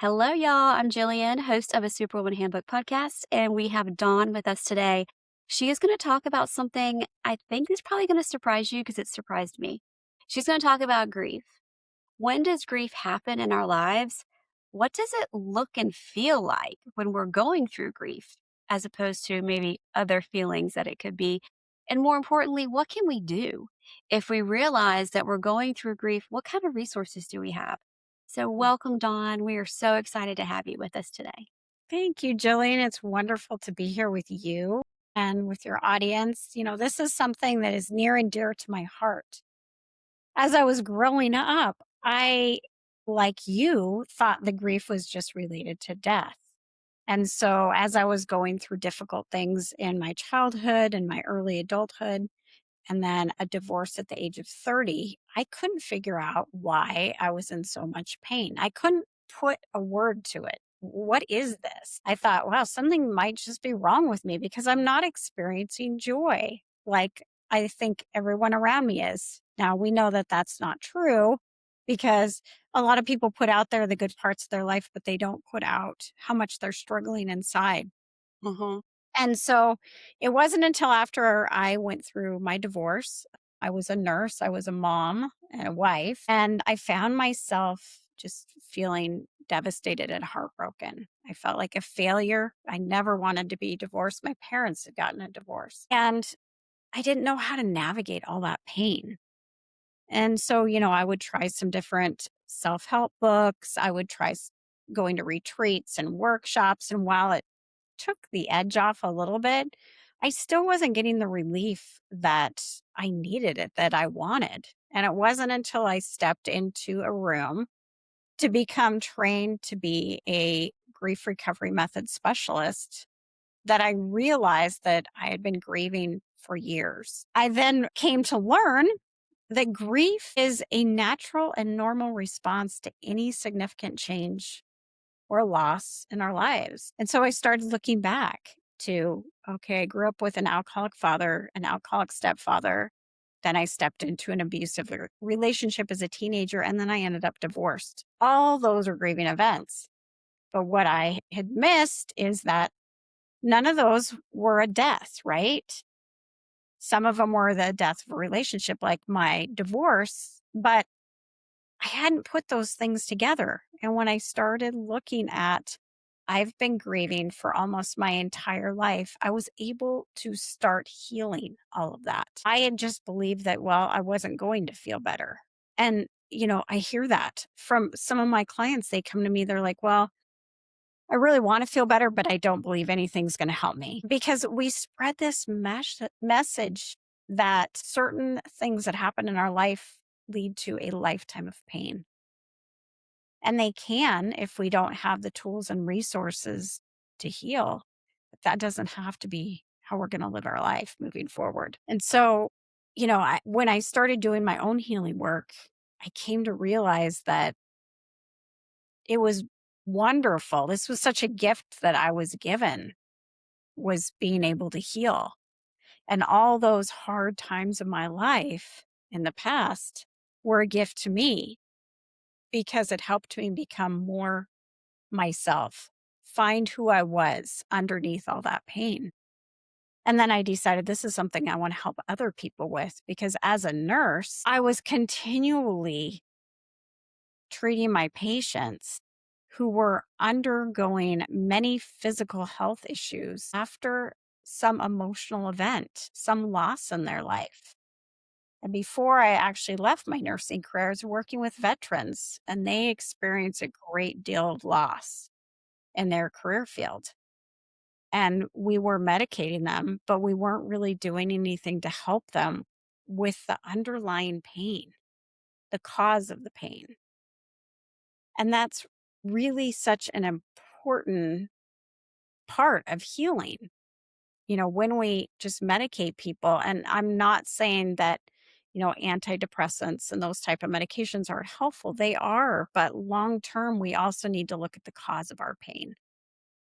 Hello, y'all. I'm Gillian, host of A Superwoman Handbook podcast, and we have Dawn with us today. She is going to talk about something I think is probably going to surprise you because it surprised me. She's going to talk about grief. When does grief happen in our lives? What does it look and feel like when we're going through grief, as opposed to maybe other feelings that it could be? And more importantly, what can we do if we realize that we're going through grief? What kind of resources do we have? So, welcome, Dawn. We are so excited to have you with us today. Thank you, Jillian. It's wonderful to be here with you and with your audience. This is something that is near and dear to my heart. As I was growing up, I, like you, thought the grief was just related to death. And so, as I was going through difficult things in my childhood and my early adulthood, and then a divorce at the age of 30, I couldn't figure out why I was in so much pain. I couldn't put a word to it. What is this? I thought, wow, something might just be wrong with me because I'm not experiencing joy like I think everyone around me is. Now, we know that that's not true because a lot of people put out there the good parts of their life, but they don't put out how much they're struggling inside. Hmm. And so it wasn't until after I went through my divorce, I was a nurse, I was a mom and a wife, and I found myself just feeling devastated and heartbroken. I felt like a failure. I never wanted to be divorced. My parents had gotten a divorce, and I didn't know how to navigate all that pain. And so, I would try some different self help books. I would try going to retreats and workshops. And while it took the edge off a little bit, I still wasn't getting the relief that I needed it, that I wanted. And it wasn't until I stepped into a room to become trained to be a grief recovery method specialist that I realized that I had been grieving for years. I then came to learn that grief is a natural and normal response to any significant change or loss in our lives. And so I started looking back to, okay, I grew up with an alcoholic father, an alcoholic stepfather. Then I stepped into an abusive relationship as a teenager, and then I ended up divorced. All those are grieving events. But what I had missed is that none of those were a death, right? Some of them were the death of a relationship, like my divorce, but I hadn't put those things together. And when I started looking at, I've been grieving for almost my entire life, I was able to start healing all of that. I had just believed that, well, I wasn't going to feel better. And, I hear that from some of my clients. They come to me, they're like, well, I really want to feel better, but I don't believe anything's going to help me because we spread this message that certain things that happen in our life lead to a lifetime of pain. And they can if we don't have the tools and resources to heal. But that doesn't have to be how we're going to live our life moving forward. And so, when I started doing my own healing work, I came to realize that it was wonderful. This was such a gift that I was given, was being able to heal. And all those hard times of my life in the past were a gift to me because it helped me become more myself, find who I was underneath all that pain. And then I decided this is something I want to help other people with because as a nurse, I was continually treating my patients who were undergoing many physical health issues after some emotional event, some loss in their life. And before I actually left my nursing career, I was working with veterans, and they experience a great deal of loss in their career field. And we were medicating them, but we weren't really doing anything to help them with the underlying pain, the cause of the pain. And that's really such an important part of healing. When we just medicate people, and I'm not saying that, antidepressants and those type of medications aren't helpful. They are, but long term, we also need to look at the cause of our pain.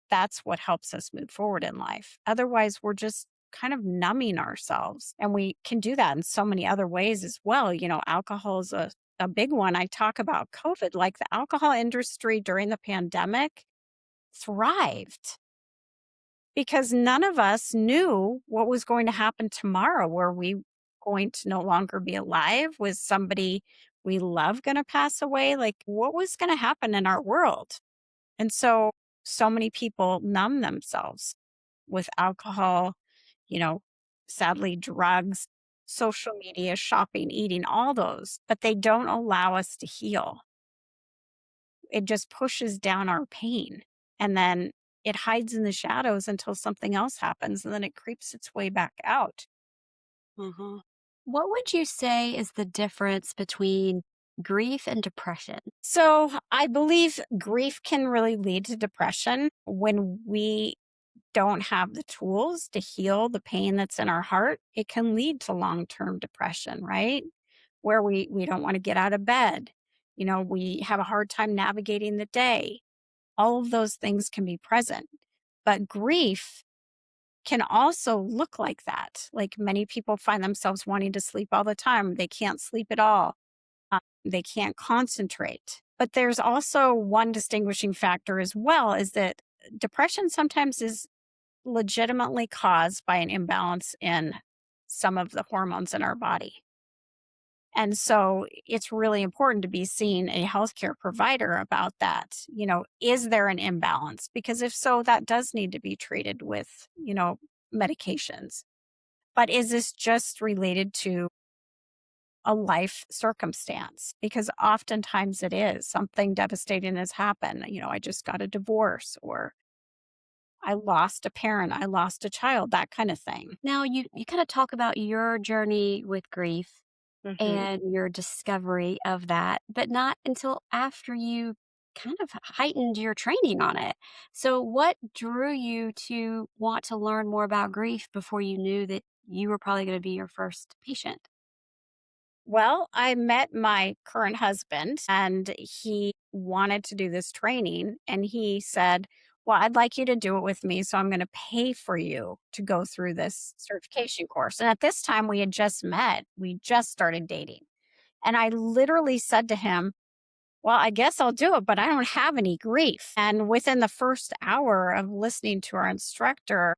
That's what helps us move forward in life. Otherwise, we're just kind of numbing ourselves. And we can do that in so many other ways as well. Alcohol is a a big one, I talk about COVID, like the alcohol industry during the pandemic thrived because none of us knew what was going to happen tomorrow. Were we going to no longer be alive? Was somebody we love going to pass away? Like, what was going to happen in our world? And so, so many people numb themselves with alcohol, you know, sadly, drugs, social media, shopping, eating, all those, but they don't allow us to heal. It just pushes down our pain. And then it hides in the shadows until something else happens and then it creeps its way back out. Uh-huh. What would you say is the difference between grief and depression? So I believe grief can really lead to depression when we don't have the tools to heal the pain that's in our heart. It can lead to long-term depression, right? Where we don't want to get out of bed. We have a hard time navigating the day. All of those things can be present. But grief can also look like that. Like many people find themselves wanting to sleep all the time. They can't sleep at all. They can't concentrate. But there's also one distinguishing factor as well is that depression sometimes is legitimately caused by an imbalance in some of the hormones in our body. And so it's really important to be seeing a healthcare provider about that. Is there an imbalance? Because if so, that does need to be treated with, medications. But is this just related to a life circumstance? Because oftentimes it is. Something devastating has happened. I just got a divorce or I lost a parent, I lost a child, that kind of thing. Now, you kind of talk about your journey with grief Hmm. and your discovery of that, but not until after you kind of heightened your training on it. So, what drew you to want to learn more about grief before you knew that you were probably going to be your first patient? Well, I met my current husband and he wanted to do this training. And he said, well, I'd like you to do it with me. So I'm going to pay for you to go through this certification course. And at this time, we had just met, we just started dating. And I literally said to him, well, I guess I'll do it, but I don't have any grief. And within the first hour of listening to our instructor,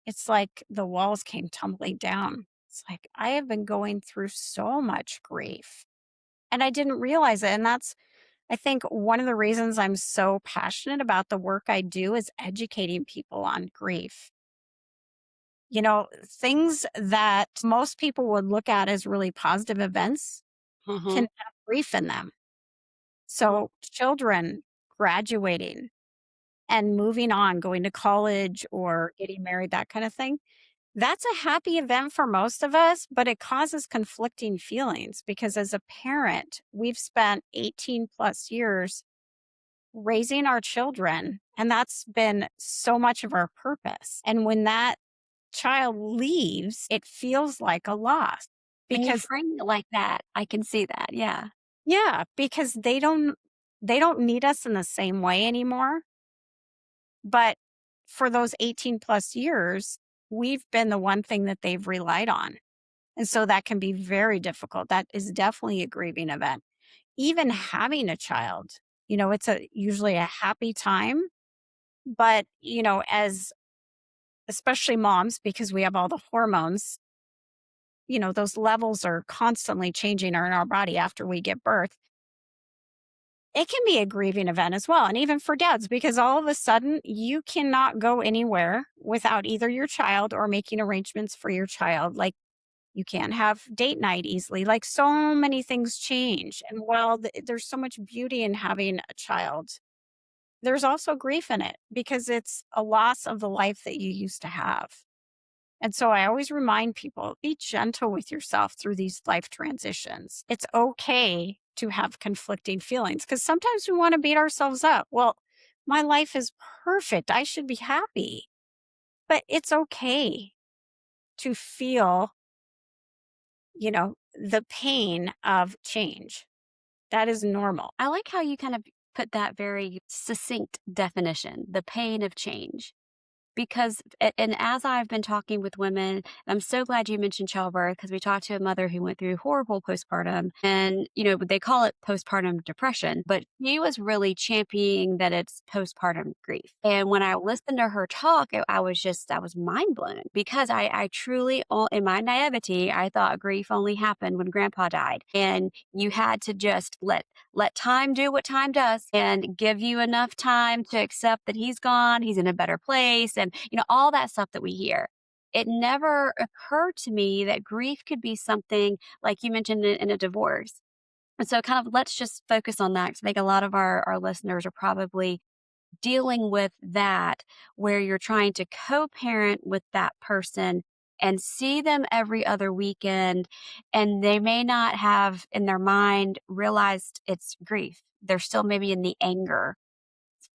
it's like the walls came tumbling down. It's like, I have been going through so much grief and I didn't realize it. And that's, I think, one of the reasons I'm so passionate about the work I do is educating people on grief. Things that most people would look at as really positive events can Uh-huh. have grief in them. So, children graduating and moving on, going to college or getting married, that kind of thing. That's a happy event for most of us, but it causes conflicting feelings because as a parent, we've spent 18 plus years raising our children, and that's been so much of our purpose. And when that child leaves, it feels like a loss When you because frame it like that, I can see that. Yeah. yeah, because they don't need us in the same way anymore. But for those 18 plus years, we've been the one thing that they've relied on. And so that can be very difficult. That is definitely a grieving event. Even having a child, it's usually a happy time, but as especially moms because we have all the hormones, those levels are constantly changing in our body after we give birth. It can be a grieving event as well. And even for dads, because all of a sudden you cannot go anywhere without either your child or making arrangements for your child. Like you can't have date night easily. Like so many things change. And while there's so much beauty in having a child, there's also grief in it because it's a loss of the life that you used to have. And so I always remind people be gentle with yourself through these life transitions. It's okay to have conflicting feelings because sometimes we want to beat ourselves up. Well, my life is perfect. I should be happy. But it's okay to feel, the pain of change. That is normal. I like how you kind of put that very succinct definition, the pain of change. because and as I've been talking with women, and I'm so glad you mentioned childbirth because we talked to a mother who went through horrible postpartum and, they call it postpartum depression, but she was really championing that it's postpartum grief. And when I listened to her talk, I was mind blown because I truly, in my naivety, I thought grief only happened when grandpa died. And you had to just let time do what time does and give you enough time to accept that he's gone, he's in a better place, and, all that stuff that we hear. It never occurred to me that grief could be something like you mentioned in a divorce. And so, kind of, let's just focus on that 'cause I think a lot of our listeners are probably dealing with that, where you're trying to co parent with that person and see them every other weekend. And they may not have in their mind realized it's grief. They're still maybe in the anger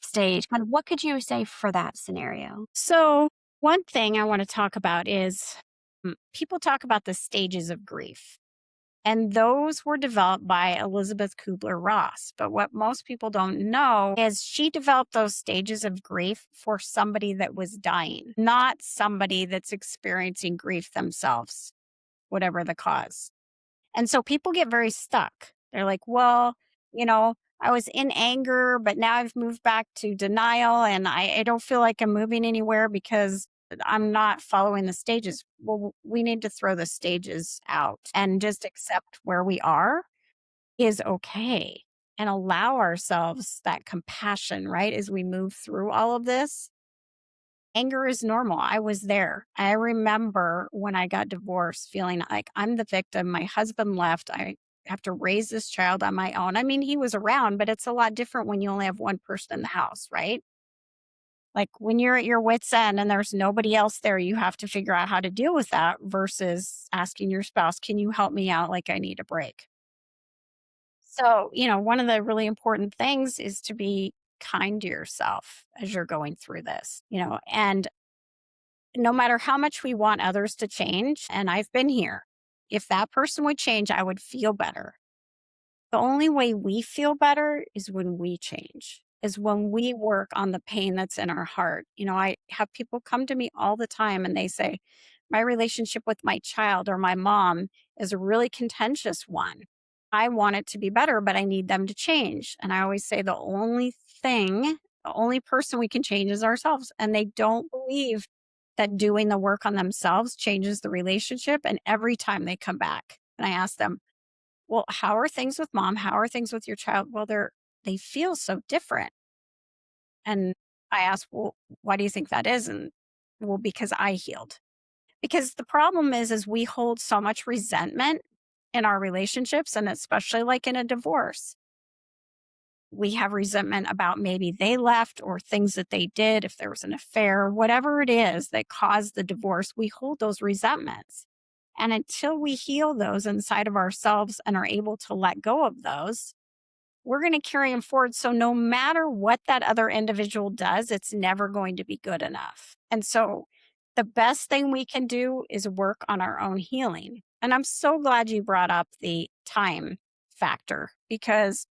stage. Kind of what could you say for that scenario? So, one thing I want to talk about is people talk about the stages of grief. And those were developed by Elizabeth Kubler-Ross. But what most people don't know is she developed those stages of grief for somebody that was dying, not somebody that's experiencing grief themselves, whatever the cause. And so people get very stuck. They're like, well, you know, I was in anger, but now I've moved back to denial and I don't feel like I'm moving anywhere because I'm not following the stages. Well, we need to throw the stages out and just accept where we are is okay and allow ourselves that compassion, right? As we move through all of this, anger is normal. I was there. I remember when I got divorced feeling like I'm the victim. My husband left. I have to raise this child on my own. I mean, he was around, but it's a lot different when you only have one person in the house, right? Like when you're at your wits' end and there's nobody else there, you have to figure out how to deal with that versus asking your spouse, can you help me out? Like I need a break. So, one of the really important things is to be kind to yourself as you're going through this, and no matter how much we want others to change, and I've been here, if that person would change, I would feel better. The only way we feel better is when we change, is when we work on the pain that's in our heart. I have people come to me all the time and they say, my relationship with my child or my mom is a really contentious one. I want it to be better, but I need them to change. And I always say the only person we can change is ourselves. And they don't believe that doing the work on themselves changes the relationship. And every time they come back and I ask them, well, how are things with mom? How are things with your child? Well, they feel so different. And I ask, well, why do you think that is? And well, because I healed. Because the problem is we hold so much resentment in our relationships, and especially like in a divorce. We have resentment about maybe they left or things that they did, if there was an affair, whatever it is that caused the divorce, we hold those resentments. And until we heal those inside of ourselves and are able to let go of those, we're going to carry them forward. So no matter what that other individual does, it's never going to be good enough. And so the best thing we can do is work on our own healing. And I'm so glad you brought up the time factor because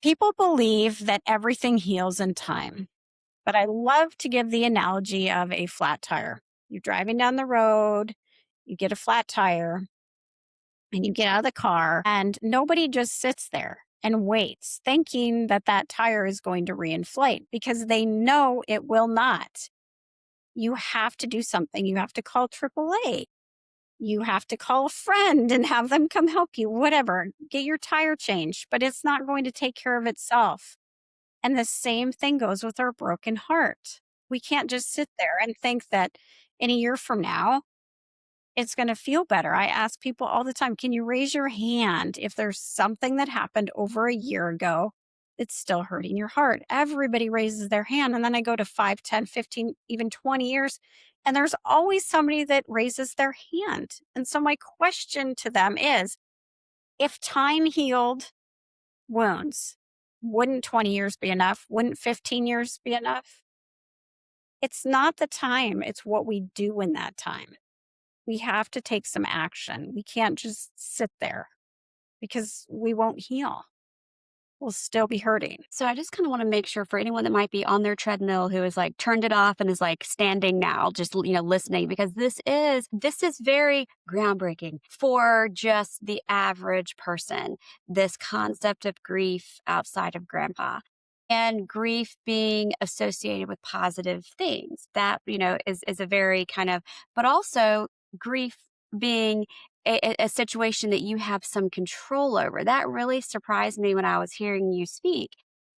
people believe that everything heals in time. But I love to give the analogy of a flat tire. You're driving down the road, you get a flat tire, and you get out of the car, and nobody just sits there and waits thinking that that tire is going to reinflate because they know it will not. You have to do something. You have to call AAA. You have to call a friend and have them come help you, whatever. Get your tire changed, but it's not going to take care of itself. And the same thing goes with our broken heart. We can't just sit there and think that in a year from now, it's going to feel better. I ask people all the time, can you raise your hand if there's something that happened over a year ago that's still hurting your heart? Everybody raises their hand. And then I go to 5, 10, 15, even 20 years. And there's always somebody that raises their hand. And so my question to them is, if time healed wounds, wouldn't 20 years be enough? Wouldn't 15 years be enough? It's not the time, it's what we do in that time. We have to take some action. We can't just sit there because we won't heal. will still be hurting. So I just kind of want to make sure for anyone that might be on their treadmill who is like turned it off and is like standing now, just listening, because this is very groundbreaking for just the average person. This concept of grief outside of grandpa. And grief being associated with positive things that is a very kind of, but also grief being a situation that you have some control over. That really surprised me when I was hearing you speak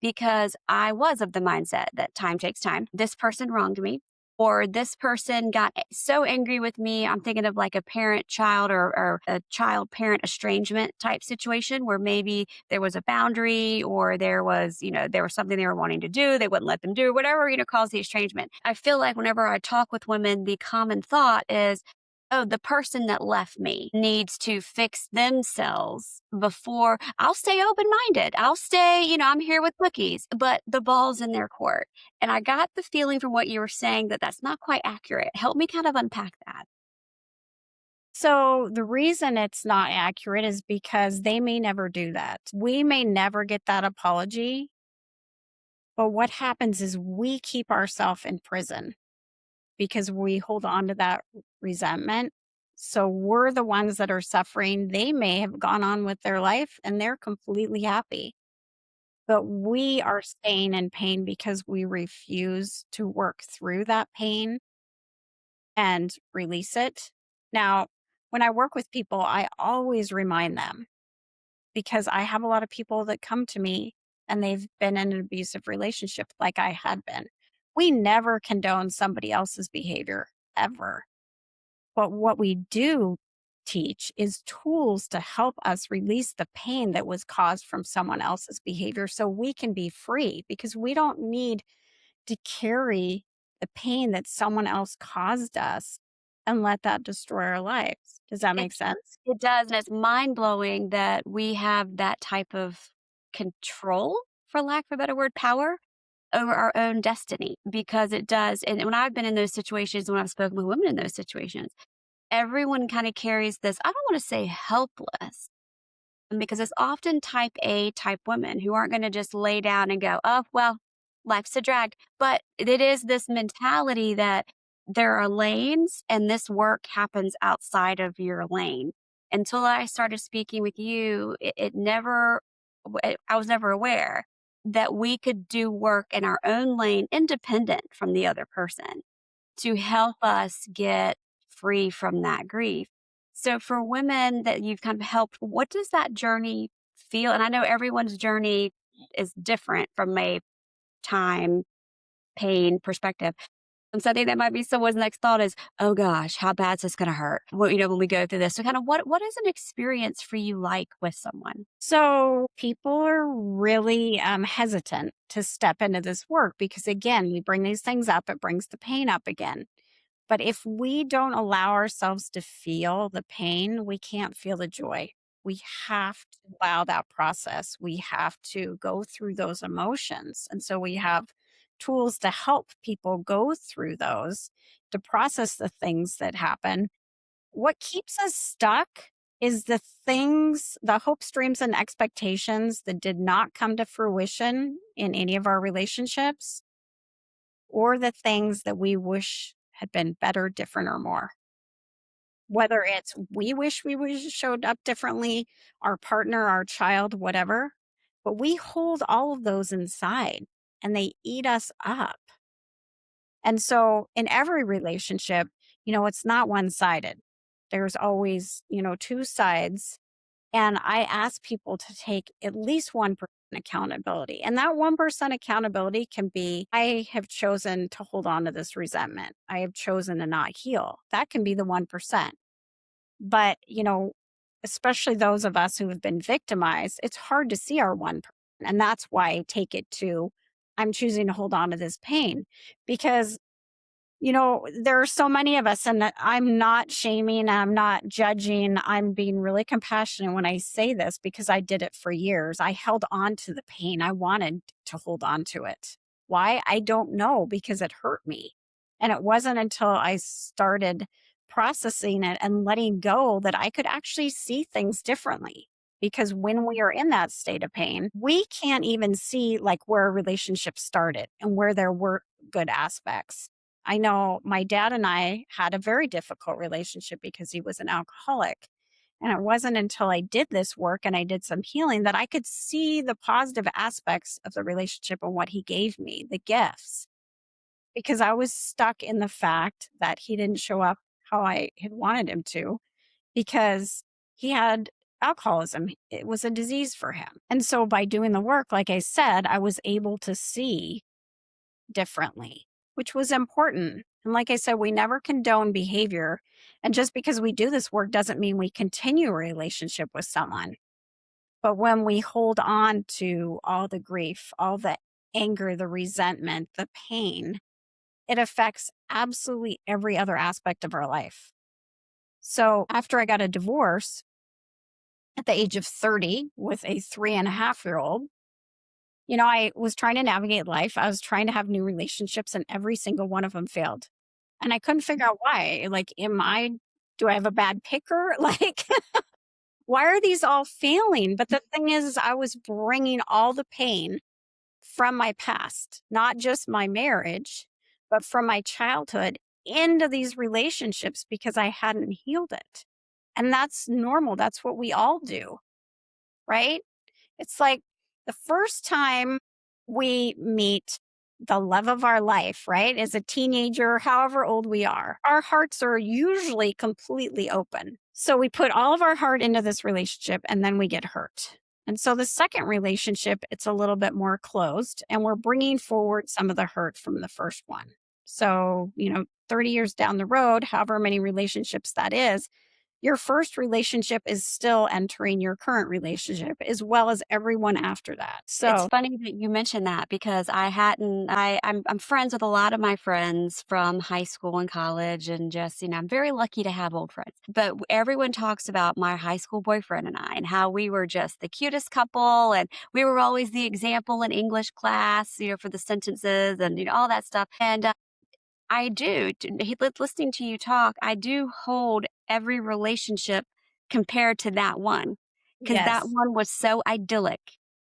because I was of the mindset that time takes time. This person wronged me, or this person got so angry with me. I'm thinking of like a parent child or a child parent estrangement type situation where maybe there was a boundary or there was something they were wanting to do. They wouldn't let them do whatever, caused the estrangement. I feel like whenever I talk with women, the common thought is, oh, the person that left me needs to fix themselves before I'll stay open minded. I'll stay, I'm here with cookies, but the ball's in their court. And I got the feeling from what you were saying that that's not quite accurate. Help me kind of unpack that. So the reason it's not accurate is because they may never do that. We may never get that apology. But what happens is we keep ourselves in prison because we hold on to that resentment. So we're the ones that are suffering. They may have gone on with their life and they're completely happy. But we are staying in pain because we refuse to work through that pain and release it. Now, when I work with people, I always remind them because I have a lot of people that come to me and they've been in an abusive relationship like I had been. We never condone somebody else's behavior ever. But what we do teach is tools to help us release the pain that was caused from someone else's behavior so we can be free because we don't need to carry the pain that someone else caused us and let that destroy our lives. Does that It, make sense? it does. And it's mind blowing that we have that type of control, for lack of a better word, power over our own destiny because it does. And when I've been in those situations, when I've spoken with women in those situations, everyone kind of carries this, I don't want to say helpless, because it's often type A type women who aren't going to just lay down and go, oh, well, life's a drag. But it is this mentality that there are lanes and this work happens outside of your lane. Until I started speaking with you, I was never aware that we could do work in our own lane independent from the other person to help us get free from that grief. So for women that you've kind of helped, what does that journey feel? And I know everyone's journey is different from a time, pain perspective. And so I think that might be someone's next thought is, oh gosh, how bad is this going to hurt? Well, when we go through this. So kind of what is an experience for you like with someone? So people are really hesitant to step into this work because, again, we bring these things up, it brings the pain up again. But if we don't allow ourselves to feel the pain, we can't feel the joy. We have to allow that process. We have to go through those emotions. And so we have tools to help people go through those, to process the things that happen. What keeps us stuck is the things, the hopes, dreams, and expectations that did not come to fruition in any of our relationships, or the things that we wish had been better, different, or more. Whether it's we wish showed up differently, our partner, our child, whatever, but we hold all of those inside and they eat us up. And so in every relationship, it's not one sided. There's always, two sides. And I ask people to take at least 1% accountability. And that 1% accountability can be, I have chosen to hold on to this resentment. I have chosen to not heal. That can be the 1%. But, especially those of us who have been victimized, it's hard to see our 1%. And that's why I take it to, I'm choosing to hold on to this pain because there are so many of us, and I'm not shaming, I'm not judging. I'm being really compassionate when I say this because I did it for years. I held on to the pain. I wanted to hold on to it. Why? I don't know, because it hurt me. And it wasn't until I started processing it and letting go that I could actually see things differently because when we are in that state of pain, we can't even see like where a relationship started and where there were good aspects. I know my dad and I had a very difficult relationship because he was an alcoholic. And it wasn't until I did this work and I did some healing that I could see the positive aspects of the relationship and what he gave me, the gifts, because I was stuck in the fact that he didn't show up how I had wanted him to because he had alcoholism. It was a disease for him. And so by doing the work, like I said, I was able to see differently, which was important. And like I said, we never condone behavior. And just because we do this work doesn't mean we continue a relationship with someone. But when we hold on to all the grief, all the anger, the resentment, the pain, it affects absolutely every other aspect of our life. So after I got a divorce at the age of 30 with a 3.5-year-old, I was trying to navigate life. I was trying to have new relationships, and every single one of them failed. And I couldn't figure out why. Like, do I have a bad picker? Like, why are these all failing? But the thing is, I was bringing all the pain from my past, not just my marriage, but from my childhood into these relationships because I hadn't healed it. And that's normal. That's what we all do, right? It's like the first time we meet the love of our life, right? As a teenager, however old we are, our hearts are usually completely open. So we put all of our heart into this relationship and then we get hurt. And so the second relationship, it's a little bit more closed and we're bringing forward some of the hurt from the first one. So, 30 years down the road, however many relationships that is, your first relationship is still entering your current relationship as well as everyone after that. It's So, funny that you mentioned that because I'm friends with a lot of my friends from high school and college and just, I'm very lucky to have old friends. But everyone talks about my high school boyfriend and I and how we were just the cutest couple and we were always the example in English class, for the sentences and all that stuff. And I do. Listening to you talk, I do hold every relationship compared to that one because that yes. one was so idyllic.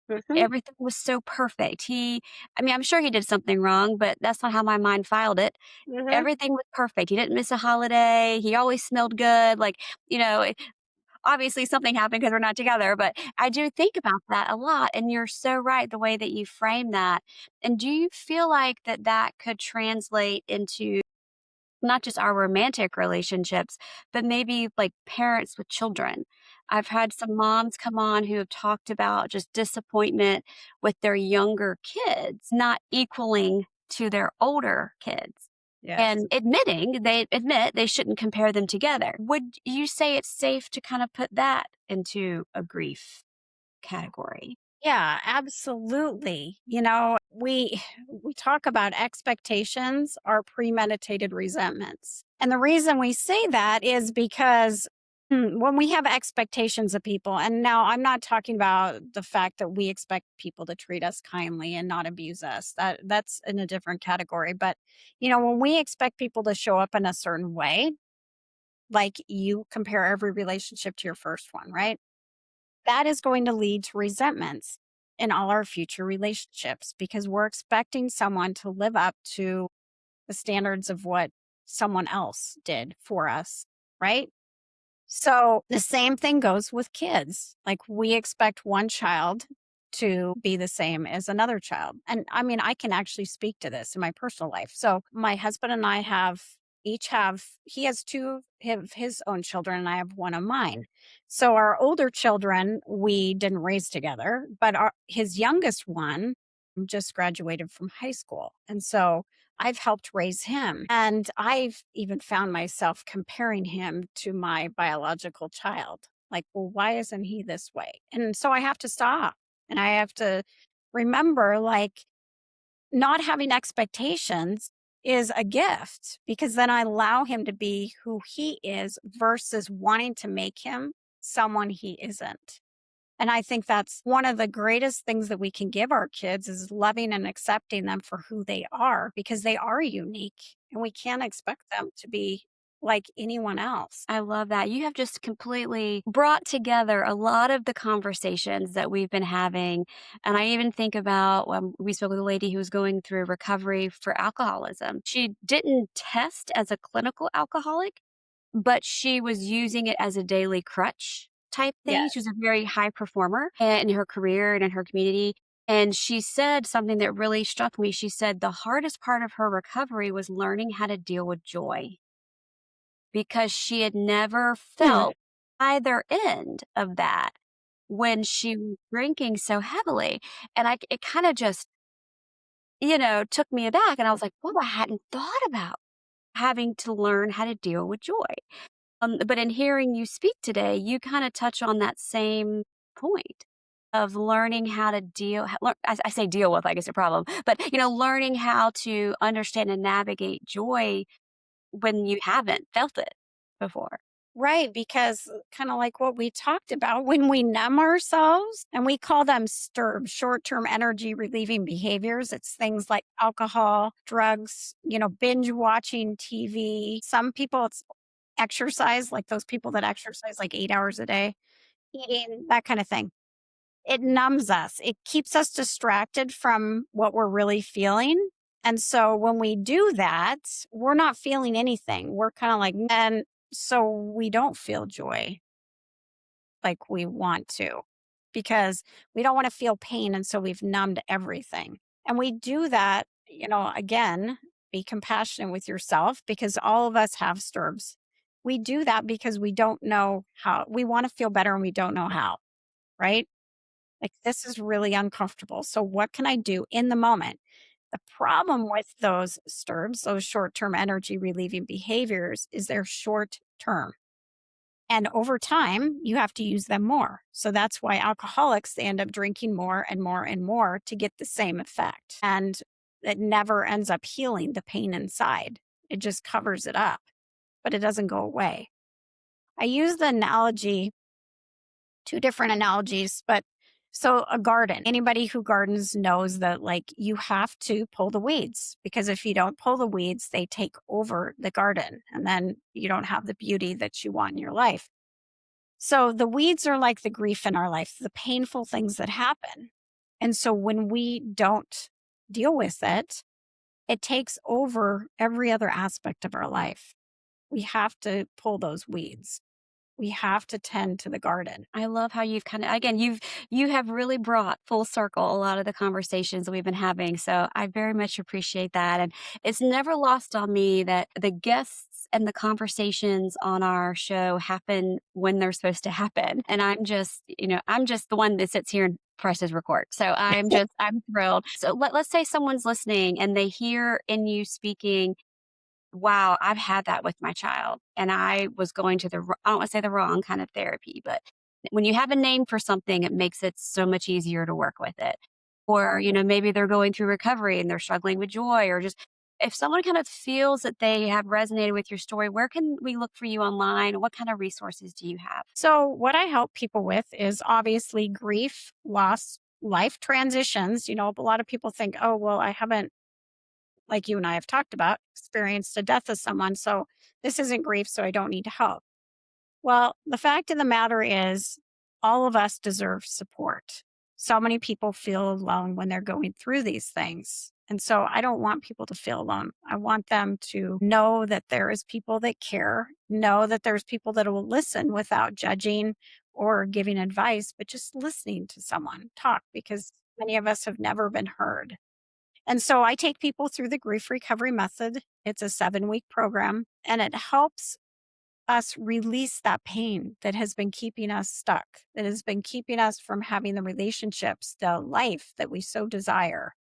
Hmm. Everything was so perfect. I'm sure he did something wrong, but that's not how my mind filed it. Hmm. Everything was perfect. He didn't miss a holiday. He always smelled good. Like, you know, obviously something happened because we're not together, but I do think about that a lot. And you're so right the way that you frame that. And do you feel like that could translate into not just our romantic relationships, but maybe like parents with children? I've had some moms come on who have talked about just disappointment with their younger kids not equaling to their older kids Yes. and they admit they shouldn't compare them together. Would you say it's safe to kind of put that into a grief category? Yeah, absolutely. We talk about expectations are premeditated resentments. And the reason we say that is because when we have expectations of people, and now I'm not talking about the fact that we expect people to treat us kindly and not abuse us. That's in a different category. But when we expect people to show up in a certain way, like you compare every relationship to your first one, right? That is going to lead to resentments in all our future relationships because we're expecting someone to live up to the standards of what someone else did for us, right? So the same thing goes with kids. Like we expect one child to be the same as another child. And I can actually speak to this in my personal life. So my husband and I he has two of his own children and I have one of mine. So our older children, we didn't raise together, but his youngest one just graduated from high school. And so I've helped raise him. And I've even found myself comparing him to my biological child. Like, well, why isn't he this way? And so I have to stop and I have to remember like not having expectations is a gift because then I allow him to be who he is versus wanting to make him someone he isn't. And I think that's one of the greatest things that we can give our kids is loving and accepting them for who they are because they are unique and we can't expect them to be like anyone else. I love that. You have just completely brought together a lot of the conversations that we've been having. And I even think about when we spoke with a lady who was going through recovery for alcoholism. She didn't test as a clinical alcoholic, but she was using it as a daily crutch type thing. She was Yes. a very high performer in her career and in her community. And she said something that really struck me. She said the hardest part of her recovery was learning how to deal with joy because she had never Hmm. felt either end of that when she was drinking so heavily. And it kind of just, took me aback. And I was like, well, I hadn't thought about having to learn how to deal with joy. But in hearing you speak today, you kind of touch on that same point of learning how to I say deal with, I guess, a problem, but, learning how to understand and navigate joy when you haven't felt it before. Right, because kind of like what we talked about, when we numb ourselves, and we call them STIRBs, short term energy relieving behaviors. It's things like alcohol, drugs, binge watching TV. Some people, it's exercise, like those people that exercise like 8 hours a day, eating, that kind of thing. It numbs us, it keeps us distracted from what we're really feeling. And so when we do that, we're not feeling anything. We're kind of like, and so we don't feel joy like we want to because we don't want to feel pain. And so we've numbed everything. And we do that, again, be compassionate with yourself because all of us have STIRBs. We do that because we don't know how. We want to feel better and we don't know how, right? Like, this is really uncomfortable. So, what can I do in the moment? The problem with those STIRBs, those short term energy relieving behaviors, is they're short term. And over time, you have to use them more. So that's why alcoholics, they end up drinking more and more and more to get the same effect. And it never ends up healing the pain inside. It just covers it up, but it doesn't go away. I use the analogy, two different analogies, but so a garden, anybody who gardens knows that like you have to pull the weeds because if you don't pull the weeds, they take over the garden and then you don't have the beauty that you want in your life. So the weeds are like the grief in our life, the painful things that happen. And so when we don't deal with it, it takes over every other aspect of our life. We have to pull those weeds. We have to tend to the garden. I love how you've kind of again, you have really brought full circle a lot of the conversations that we've been having. So I very much appreciate that. And it's never lost on me that the guests and the conversations on our show happen when they're supposed to happen. And I'm just the one that sits here and presses record. So I'm thrilled. So let's say someone's listening and they hear in you speaking, wow, I've had that with my child, and I was going to I don't wanna say the wrong kind of therapy, but when you have a name for something, it makes it so much easier to work with it. Or, maybe they're going through recovery and they're struggling with joy or just if someone kind of feels that they have resonated with your story, where can we look for you online? What kind of resources do you have? So, what I help people with is obviously grief, loss, life transitions. A lot of people think, oh, well, I haven't, like you and I have talked about, experienced the death of someone. So, this isn't grief. So, I don't need help. Well, the fact of the matter is, all of us deserve support. So many people feel alone when they're going through these things. And so I don't want people to feel alone. I want them to know that there is people that care, know that there's people that will listen without judging or giving advice, but just listening to someone talk because many of us have never been heard. And so I take people through the grief recovery method. It's a 7-week program and it helps us release that pain that has been keeping us stuck, that has been keeping us from having the relationships, the life that we so desire.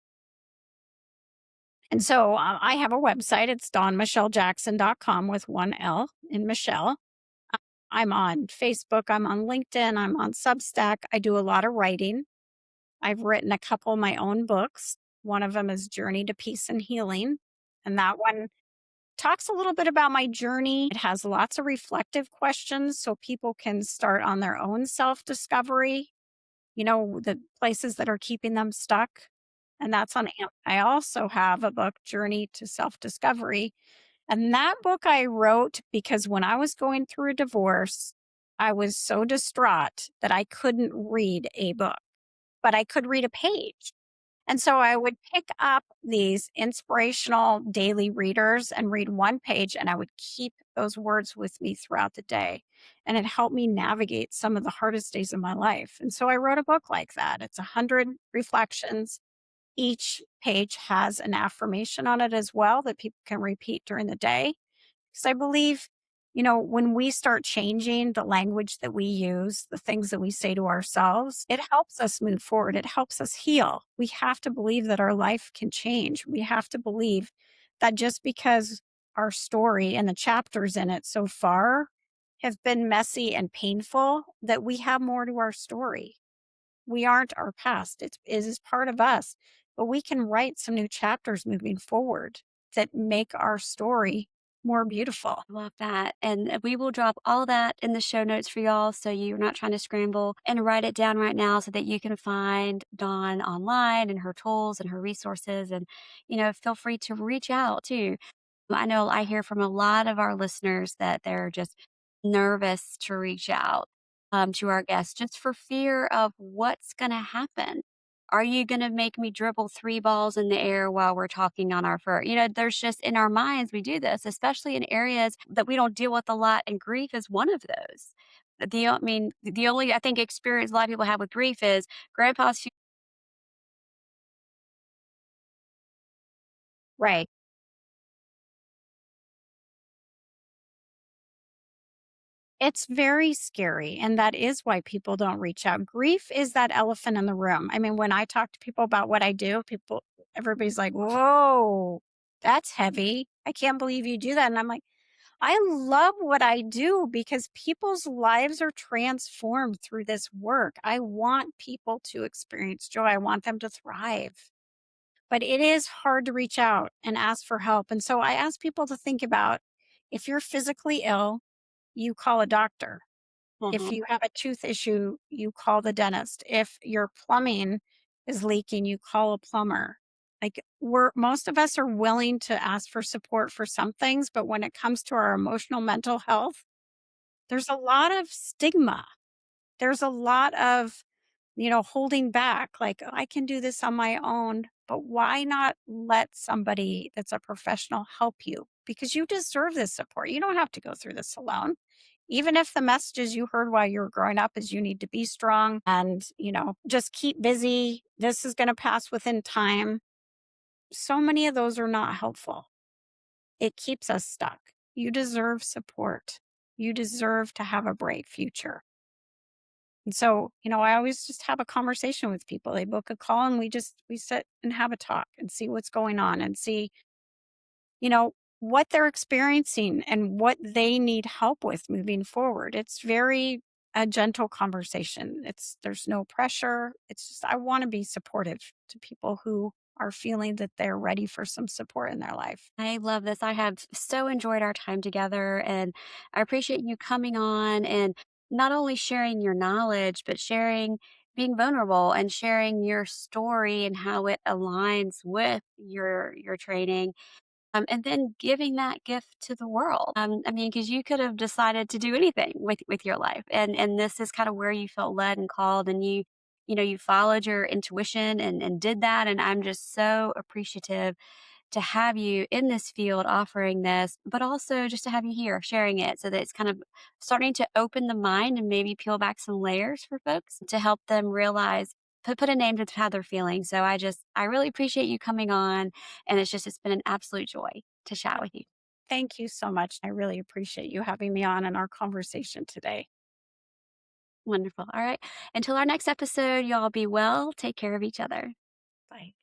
And so I have a website. It's dawnmichelejackson.com with one L in Michelle. I'm on Facebook. I'm on LinkedIn. I'm on Substack. I do a lot of writing. I've written a couple of my own books. One of them is Journey to Peace and Healing. And that one talks a little bit about my journey. It has lots of reflective questions so people can start on their own self discovery, the places that are keeping them stuck. And that's on I also have a book, Journey to Self Discovery. And that book I wrote because when I was going through a divorce, I was so distraught that I couldn't read a book, but I could read a page. And so I would pick up these inspirational daily readers and read one page, and I would keep those words with me throughout the day. And it helped me navigate some of the hardest days of my life. And so I wrote a book like that. It's 100 reflections. Each page has an affirmation on it as well that people can repeat during the day. Because I believe, when we start changing the language that we use, the things that we say to ourselves, it helps us move forward. It helps us heal. We have to believe that our life can change. We have to believe that just because our story and the chapters in it so far have been messy and painful, that we have more to our story. We aren't our past. It is part of us, but we can write some new chapters moving forward that make our story more beautiful. Love that. And we will drop all that in the show notes for y'all so you're not trying to scramble and write it down right now so that you can find Dawn online and her tools and her resources. And, feel free to reach out too. I know I hear from a lot of our listeners that they're just nervous to reach out to our guests just for fear of what's going to happen. Are you going to make me dribble three balls in the air while we're talking on our fur? There's just in our minds, we do this, especially in areas that we don't deal with a lot. And grief is one of those. The only, I think, experience a lot of people have with grief is grandpa's. Right. It's very scary. And that is why people don't reach out. Grief is that elephant in the room. I mean, when I talk to people about what I do, everybody's like, whoa, that's heavy. I can't believe you do that. And I'm like, I love what I do because people's lives are transformed through this work. I want people to experience joy. I want them to thrive. But it is hard to reach out and ask for help. And so I ask people to think about, if you're physically ill, you call a doctor. If Mhm. you have a tooth issue, you call the dentist. If your plumbing is leaking, you call a plumber. Like, most of us are willing to ask for support for some things, but when it comes to our emotional mental health, there's a lot of stigma. There's a lot of, holding back, like, I can do this on my own, but why not let somebody that's a professional help you? Because you deserve this support. You don't have to go through this alone. Even if the messages you heard while you were growing up is you need to be strong and, just keep busy. This is going to pass within time. So many of those are not helpful. It keeps us stuck. You deserve support. You deserve to have a bright future. And so, I always just have a conversation with people. They book a call and we sit and have a talk and see what's going on and see, what they're experiencing and what they need help with moving forward. It's very a gentle conversation. There's no pressure. It's just I want to be supportive to people who are feeling that they're ready for some support in their life. I love this. I have so enjoyed our time together, and I appreciate you coming on and not only sharing your knowledge, but being vulnerable and sharing your story and how it aligns with your training. And then giving that gift to the world. Because you could have decided to do anything with your life, and this is kind of where you felt led and called, and you followed your intuition and did that. And I'm just so appreciative to have you in this field offering this, but also just to have you here sharing it so that it's kind of starting to open the mind and maybe peel back some layers for folks to help them realize, put a name to how they're feeling. So I really appreciate you coming on. And it's been an absolute joy to chat with you. Thank you so much. I really appreciate you having me on in our conversation today. Wonderful. All right. Until our next episode, y'all be well. Take care of each other. Bye.